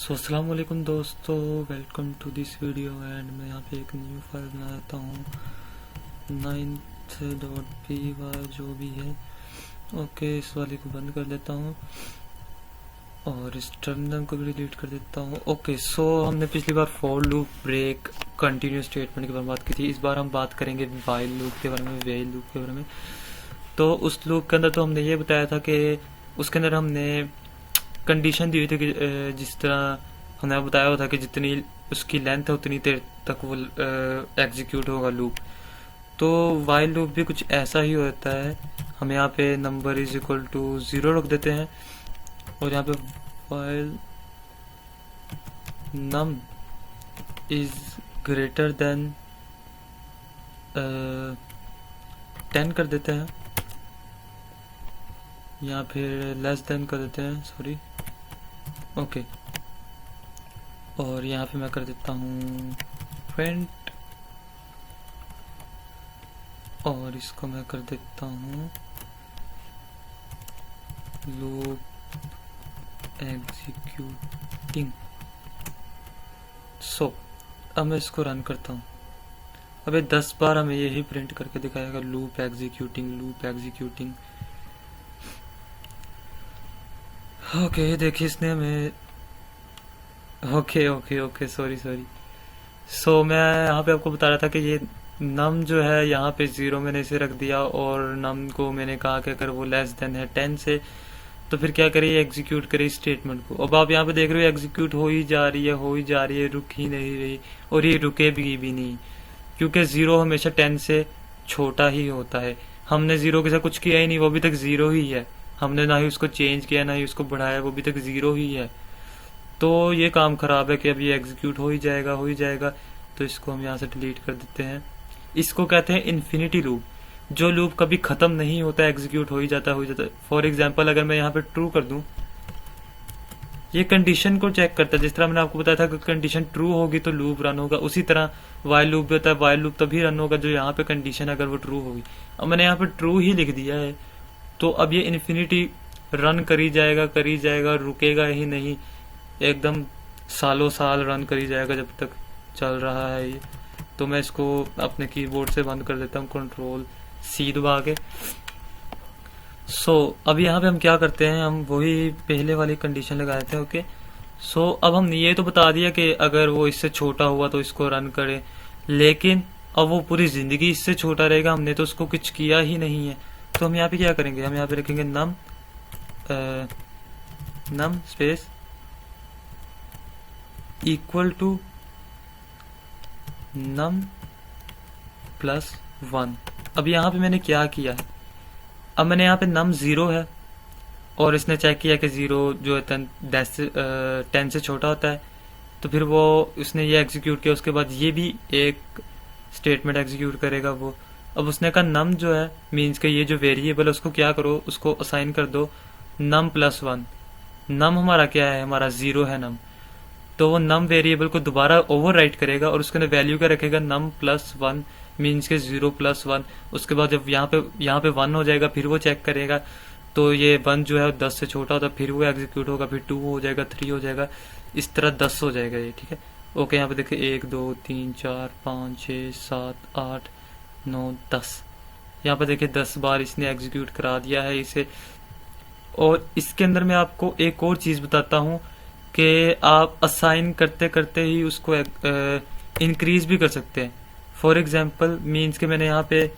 अस्सलाम वालेकुम दोस्तों, welcome to this video. And मैं यहाँ पे एक न्यू फाइल बनाता हूँ 9th.py जो भी है। ओके, इस वाले को बंद कर देता हूँ और इस टर्मिनल को भी डिलीट कर देता हूँ। ओके, सो हमने पिछली बार for loop, break, continue statement के बारे में बात की थी। इस बार हम बात करेंगे व्हाइल लूप के बारे में, व्हाइल लूप के बारे में। तो उस लूप के अंदर तो हमने ये बताया था कि उसके अंदर हमने कंडीशन दी हुई थी कि जिस तरह हमने बताया हुआ था कि जितनी उसकी लेंथ है उतनी देर तक वो एग्जीक्यूट होगा लूप। तो वाइल लूप भी कुछ ऐसा ही होता है। हम यहाँ पे नंबर इज इक्वल टू 0 रख देते हैं और यहाँ पे while num is greater than 10 कर देते हैं या फिर लेस देन कर देते हैं, सॉरी। ओके, और यहाँ पे मैं कर देता हूँ प्रिंट और इसको मैं कर देता हूँ लूप एग्जीक्यूटिंग। सो अब मैं इसको रन करता हूँ। अबे 10 बार हमें यही प्रिंट करके दिखाएगा, loop executing, loop executing. Okay, देखिए इसने हमें ओके सॉरी। सो मैं यहाँ पे आपको बता रहा था कि ये नम जो है यहाँ पे 0 मैंने इसे रख दिया और नम को मैंने कहा कि अगर वो लेस देन है 10 से तो फिर क्या करिए, एग्जीक्यूट करिए स्टेटमेंट को। अब आप यहाँ पे देख रहे हो एग्जीक्यूट हो ही जा रही है, रुक ही नहीं रही और ये रुके भी नहीं, क्योंकि 0 हमेशा 10 से छोटा ही होता है। हमने 0 के साथ कुछ किया ही नहीं, वो अभी तक 0 ही है। हमने ना ही उसको चेंज किया ना ही उसको बढ़ाया, वो अभी तक 0 ही है। तो ये काम खराब है कि अब ये एग्जीक्यूट हो ही जाएगा। तो इसको हम यहाँ से डिलीट कर देते हैं। इसको कहते हैं इन्फिनिटी लूप, जो लूप कभी खत्म नहीं होता, एग्जीक्यूट हो ही जाता है। फॉर एग्जाम्पल अगर मैं यहाँ पे ट्रू कर दूं, ये कंडीशन को चेक करता है। जिस तरह मैंने आपको बताया था कि कंडीशन ट्रू होगी तो लूप रन होगा, उसी तरह वाइल लूप भी होता है। वाइल लूप तभी रन होगा जो यहाँ पे कंडीशन अगर वो ट्रू होगी। अब मैंने यहाँ पे ट्रू ही लिख दिया है, तो अब ये इन्फिनिटी रन करी जाएगा, रुकेगा ही नहीं, एकदम सालों साल रन करी जाएगा जब तक चल रहा है ये। तो मैं इसको अपने कीबोर्ड से बंद कर देता हूँ, Ctrl+C दबा के। सो अब यहाँ पे हम क्या करते हैं, हम वही पहले वाली कंडीशन लगा देते हैं। ओके, सो अब हमने ये तो बता दिया कि अगर वो इससे छोटा हुआ तो इसको रन करे, लेकिन अब वो पूरी जिंदगी इससे छोटा रहेगा, हमने तो उसको कुछ किया ही नहीं है। तो हम यहाँ पे क्या करेंगे, हम यहाँ पे रखेंगे num space equal to num plus 1। अब यहाँ पे मैंने क्या किया है, अब मैंने यहाँ पे नम 0 है और इसने चेक किया कि 0 जो है 10 से छोटा होता है, तो फिर वो उसने ये एग्जीक्यूट किया। उसके बाद ये भी एक स्टेटमेंट एग्जीक्यूट करेगा वो। अब उसने कहा नम जो है मीन्स के ये जो वेरिएबल है उसको क्या करो, उसको असाइन कर दो नम प्लस 1। नम हमारा क्या है, हमारा 0 है नम, तो वो नम वेरिएबल को दोबारा ओवरराइट करेगा और उसके अंदर वैल्यू क्या रखेगा, नम प्लस 1 मीन्स के 0 प्लस 1। उसके बाद जब यहाँ पे 1 हो जाएगा फिर वो चेक करेगा, तो ये 1 जो है 10 से छोटा होता है, फिर वो एग्जीक्यूट होगा, फिर 2 हो जाएगा, 3 हो जाएगा, इस तरह 10 हो जाएगा ये। ठीक है, ओके, यहाँ पे देखिए 1 2 3 4 5 6 7 8 9 10, यहाँ पे देखिए 10 बार इसने एग्जीक्यूट करा दिया है इसे। और इसके अंदर मैं आपको एक और चीज बताता हूँ कि आप असाइन करते करते ही उसको इंक्रीज भी कर सकते हैं। फॉर एग्जाम्पल मीन्स के मैंने यहाँ पे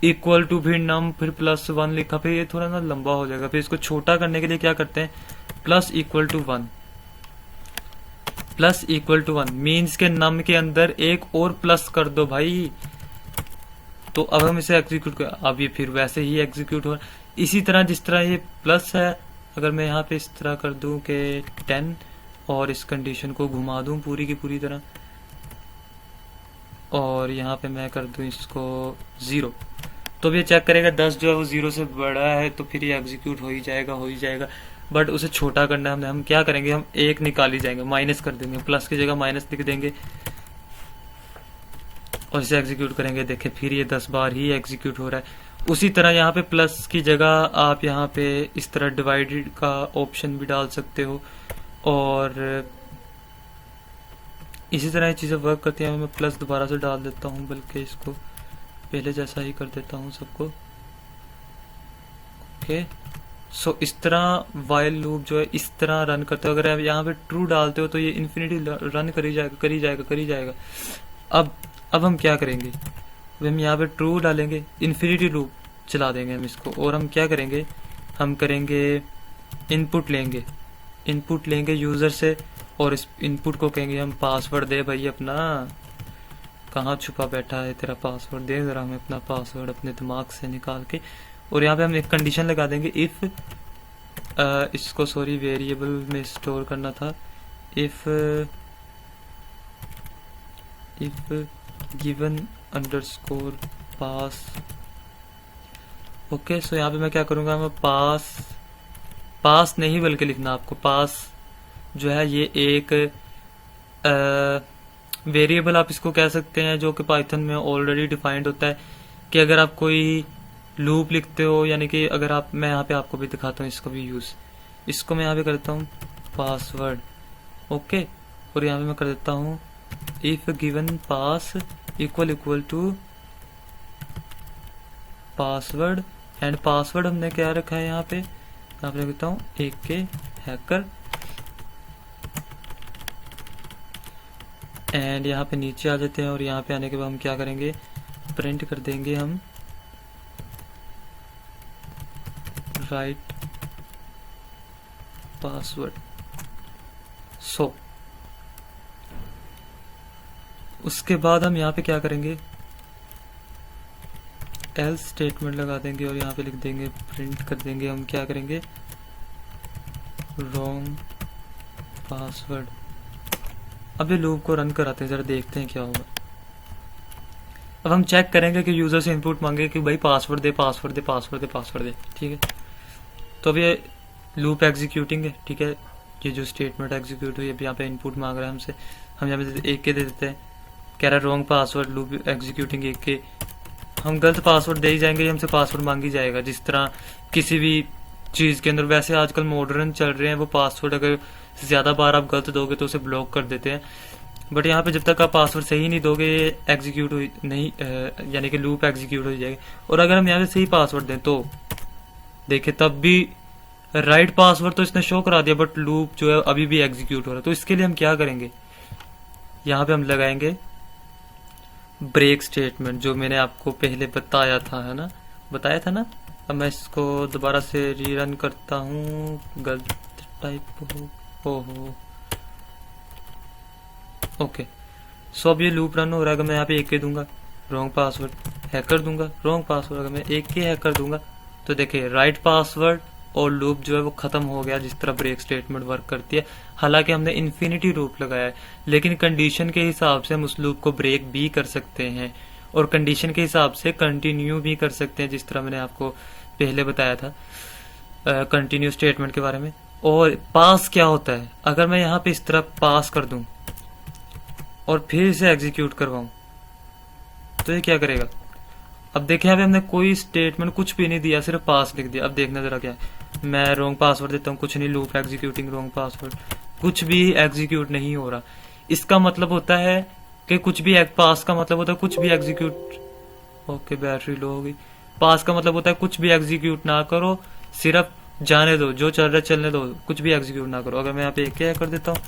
इक्वल टू फिर नम फिर प्लस 1 लिखा, फिर ये थोड़ा ना लंबा हो जाएगा। फिर इसको छोटा करने के लिए क्या करते हैं, प्लस इक्वल टू 1 मीन्स के नम के अंदर एक और प्लस कर दो भाई। तो अब हम इसे एग्जीक्यूट कर, अब ये फिर वैसे ही एग्जीक्यूट हो। इसी तरह जिस तरह ये प्लस है, अगर मैं यहाँ पे इस तरह कर दूं कि 10 और इस कंडीशन को घुमा दूं पूरी की पूरी तरह, और यहाँ पे मैं कर दूं इसको 0, तो ये चेक करेगा 10 जो है वो 0 से बड़ा है, तो फिर ये एग्जीक्यूट हो ही जाएगा। बट उसे छोटा करना है हम क्या करेंगे, हम 1 निकाली जाएंगे, माइनस कर देंगे, प्लस की जगह माइनस लिख देंगे और इसे एग्जीक्यूट करेंगे। देखें फिर ये 10 बार ही एग्जीक्यूट हो रहा है। उसी तरह यहाँ पे प्लस की जगह आप यहाँ पे इस तरह डिवाइडेड का ऑप्शन भी डाल सकते हो और इसी तरह ये चीज़ें वर्क करती हैं। मैं प्लस दोबारा से डाल देता हूँ, बल्कि इसको पहले जैसा ही कर देता हूँ सबको। ओके, सो इस तरह वाइल लूप जो है इस तरह रन करते हो। अगर आप यहाँ पे ट्रू डालते हो तो ये इन्फिनिटी रन करी जाएगा करी जाएगा करी जाएगा। अब हम क्या करेंगे, हम यहाँ पे ट्रू डालेंगे, इन्फिनिटी लूप चला देंगे हम इसको। और हम क्या करेंगे, हम करेंगे इनपुट लेंगे यूजर से, और इस इनपुट को कहेंगे हम पासवर्ड दे भाई अपना। कहाँ छुपा बैठा है तेरा पासवर्ड, दे जरा हमें अपना पासवर्ड अपने दिमाग से निकाल के। और यहाँ पे हम एक कंडीशन लगा देंगे, इफ इसको सॉरी वेरिएबल में स्टोर करना था, if given underscore pass. Okay, so यहाँ पे मैं क्या करूंगा, मैं पास नहीं बल्कि लिखना आपको, पास जो है ये एक वेरिएबल आप इसको कह सकते हैं, जो कि पाइथन में ऑलरेडी डिफाइंड होता है कि अगर आप कोई लूप लिखते हो, यानी कि अगर आप, मैं यहाँ पे आपको भी दिखाता हूँ इसको भी यूज, इसको मैं यहाँ पे करता हूँ पासवर्ड। ओके, और यहाँ पे मैं कर देता हूँ if given pass equal to password, and password हमने क्या रखा है यहाँ पे लिखता हूँ AK हैकर। एंड यहाँ पे नीचे आ जाते हैं, और यहाँ पे आने के बाद हम क्या करेंगे, प्रिंट कर देंगे हम राइट पासवर्ड। सो उसके बाद हम यहाँ पे क्या करेंगे, एल्स स्टेटमेंट लगा देंगे, और यहाँ पे लिख देंगे, प्रिंट कर देंगे, हम क्या करेंगे रॉन्ग पासवर्ड। अब ये लूप को रन कराते हैं, जरा देखते हैं क्या होगा। अब हम चेक करेंगे कि यूजर से इनपुट मांगे कि भाई पासवर्ड दे पासवर्ड दे पासवर्ड दे पासवर्ड दे, ठीक है। तो अब ये लूप एग्जीक्यूटिंग है, ठीक है। ये जो स्टेटमेंट एग्जीक्यूट हुई, अब यहाँ पे इनपुट मांग रहा है हमसे, हम यहाँ पे AK दे देते हैं, कह रहा है wrong password, loop executing AK। हम गलत पासवर्ड दे ही जाएंगे, हमसे पासवर्ड मांग ही जाएगा, जिस तरह किसी भी चीज के अंदर। वैसे आजकल मॉडर्न चल रहे हैं, वो पासवर्ड अगर ज्यादा बार आप गलत दोगे तो उसे ब्लॉक कर देते हैं। बट यहाँ पे जब तक आप पासवर्ड सही नहीं दोगे, एग्जीक्यूट नहीं यानी कि लूप एग्जीक्यूट हो जाएगा। और अगर हम यहाँ पे सही पासवर्ड दें तो देखे, तब भी राइट पासवर्ड तो इसने शो करा दिया, बट लूप जो है अभी भी एग्जीक्यूट हो रहा है। तो इसके लिए हम क्या करेंगे, यहाँ पे हम लगाएंगे ब्रेक स्टेटमेंट, जो मैंने आपको पहले बताया था, है ना, बताया था ना। अब मैं इसको दोबारा से रीरन करता हूँ, गलत टाइप हो ओके। सो अब ये लूप रन हो रहा है। अगर मैं यहाँ पे AK दूंगा रॉन्ग पासवर्ड, हैकर दूंगा रॉन्ग पासवर्ड, अगर मैं AK हैकर दूंगा तो देखिए राइट पासवर्ड और लूप जो है वो खत्म हो गया, जिस तरह ब्रेक स्टेटमेंट वर्क करती है। हालांकि हमने इन्फिनिटी लूप लगाया है, लेकिन कंडीशन के हिसाब से हम उस लूप को ब्रेक भी कर सकते हैं, और कंडीशन के हिसाब से कंटिन्यू भी कर सकते हैं, जिस तरह मैंने आपको पहले बताया था कंटिन्यू स्टेटमेंट के बारे में। और पास क्या होता है, अगर मैं यहाँ पे इस तरह पास कर दूं और फिर इसे एग्जीक्यूट करवाऊं तो ये क्या करेगा। अब देखिए यहाँ पे हमने कोई स्टेटमेंट कुछ भी नहीं दिया, सिर्फ पास लिख दिया। अब देखना जरा क्या है, मैं रॉन्ग पासवर्ड देता हूँ, कुछ नहीं, लूप एग्जीक्यूटिंग रॉन्ग पासवर्ड, कुछ भी एग्जीक्यूट नहीं हो रहा। इसका मतलब होता है कि कुछ भी पास का मतलब होता है कुछ भी एग्जीक्यूट। ओके, बैटरी लो हो गई। पास का मतलब होता है कुछ भी एग्जीक्यूट ना करो, सिर्फ जाने दो, जो चल रहा है चलने दो, कुछ भी एग्जीक्यूट ना करो। अगर मैं यहाँ पे क्या कर देता हूँ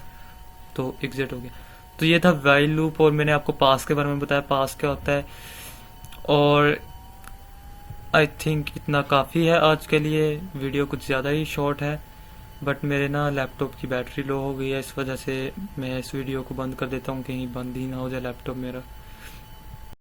तो एग्जिट हो गया। तो ये था व्हाइल लूप, और मैंने आपको पास के बारे में बताया, पास क्या होता है। और आई थिंक इतना काफ़ी है आज के लिए। वीडियो कुछ ज़्यादा ही शॉर्ट है, बट मेरे ना लैपटॉप की बैटरी लो हो गई है, इस वजह से मैं इस वीडियो को बंद कर देता हूँ, कहीं बंद ही ना हो जाए लैपटॉप मेरा।